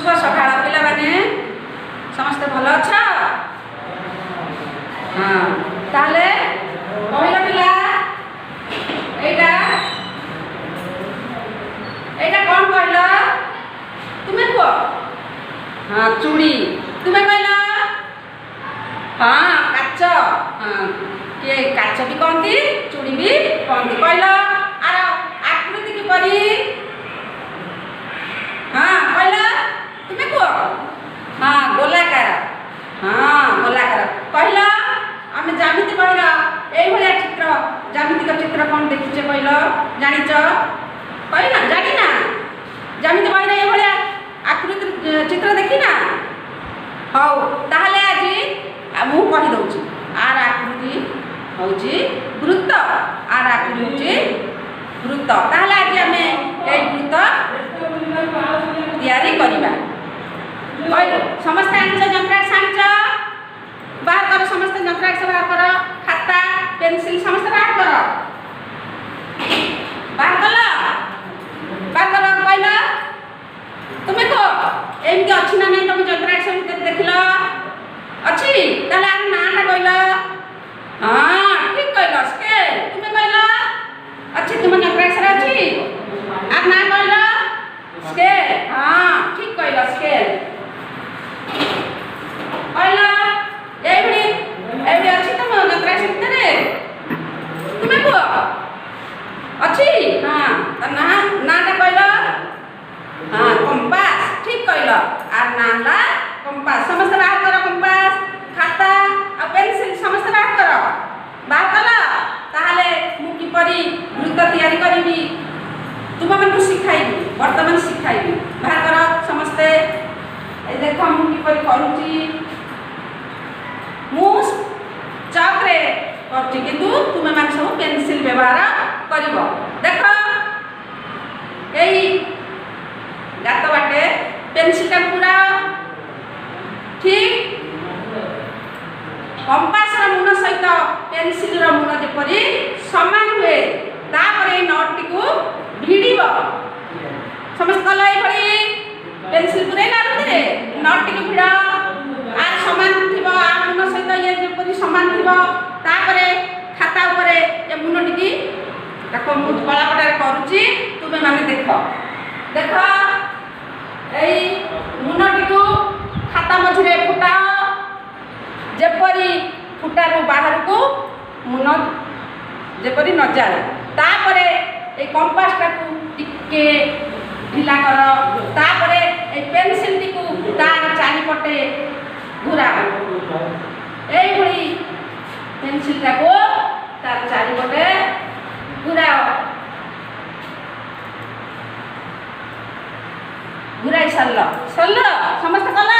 शुभ सकाळ पिला माने समस्त भल अछ हाँ ताले कहला पिला एटा एटा कौन कहला तुम्हें को हाँ चूड़ी तुम्हें कहला हाँ काच हाँ के काच भी कहती चूड़ी भी कहती कहला आर आकृति की परी हाँ कहला तुम्हें को हाँ गोलाकार कहला आम जामिति बहिर ये चित्र जामितिक चित्र कौन देखीचे कहल जानिच कहना जानिना जामिति बहिर ये आकृति चित्र देखिना हौ ताहले आज मु कहि दउची आर आकृति होची वृत्त आर आकृति होची वृत्त ताहले आज आमे ए वृत्त तैयारी करिबा कहलो समस्त आंच जंत्राक्ष आंच बाहर कर समस्त जंत्राक्ष बाहर कर खाता पेंसिल समस्त बाहर कर कहला तुम्हें को एमती अच्छी ना नहीं तुम जंत्राक्ष देखल अच्छी ताले आम नाटा कहल हाँ ठीक कहल स्केल तुम्हें कहल अच्छी तुम जंत्राक्ष अच्छी आम ना कहल स्केल हाँ ठीक कहल स्केल कहला एबड़ी अच्छी तुम जंत्राक्ष भितर तुम्हें को अच्छी हाँ ना नाटा कहल हाँ कंपास ठीक कहल आर ना कंपास समस्त बाहर कर कंपास खाता आ पेंसिल समस्त बाहर कला ताहले मु किपरि वृत्त तैयारी करिबी तुम मन शिखाइबी वर्तमान शिखाइबी बाहर कर समस्ते ए देख मु किपरि करूची मु चक्रे करची किंतु तुम मान सब पेंसिल व्यवहार करिवो देख एई गात बाटे पेंसिल टा पूरा ठीक कंपास रा मुन सहित पेंसिल रा मुन जेपरि समान हुए तापरे नट टी को भिड़िबो समस्त लई भली पेंसिल पुरे ना रे नट टी को भिड़ा आ समान थिबो आ मुन सहित ये जेपरि समान थिबो तापरे खाता ऊपर ये मुन टी ताको मु कला पटारे करूची तुमे माने देखो देखो एई मुनटी को खाता मझे फुटाओ जेपरी फुटारू बाहर को मुन जेपरी न जाए तापरे ए कंपास टाकू टिके ढिला कर तापरे ए पेंसिल टी को तार चारि पटे घुराओ एई भली पेंसिल टाको तार चारि पटे घुराओ घुराई सरल समस्त कल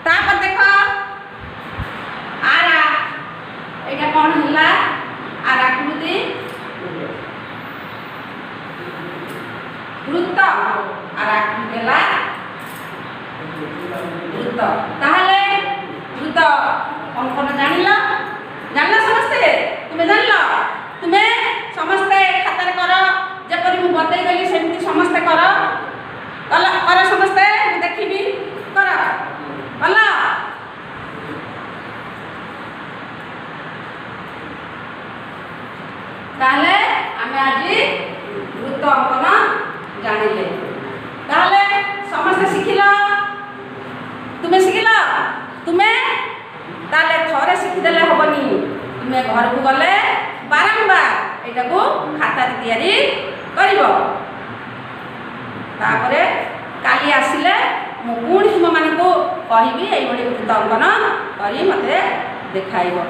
तापर देख आरा एटा कौन है आर आकृति वृत्त आर आकृति है वृत्त ताहले वृत्त अंकन जानिल समस्ते तुम्हें जानिल तुम्हें समस्ते खातार कर जेपरि मु बतई गली सेमती समस्ते कर कर समस्ते देखी कर कल ताहले आमे आज वृत्त अंकन जानिले ताहले समस्ते शिखिल तुम्हें शिखिल तुम्हें ताहले थरे शिखिदेले हबनी तुम्हें घर को गले बारंबार एटा को खाता तैयारी करिवो तापरे काली आसिले मु पुणी तुम मान को कहबी ये वृत्त अंकन करी मते देखाइबो।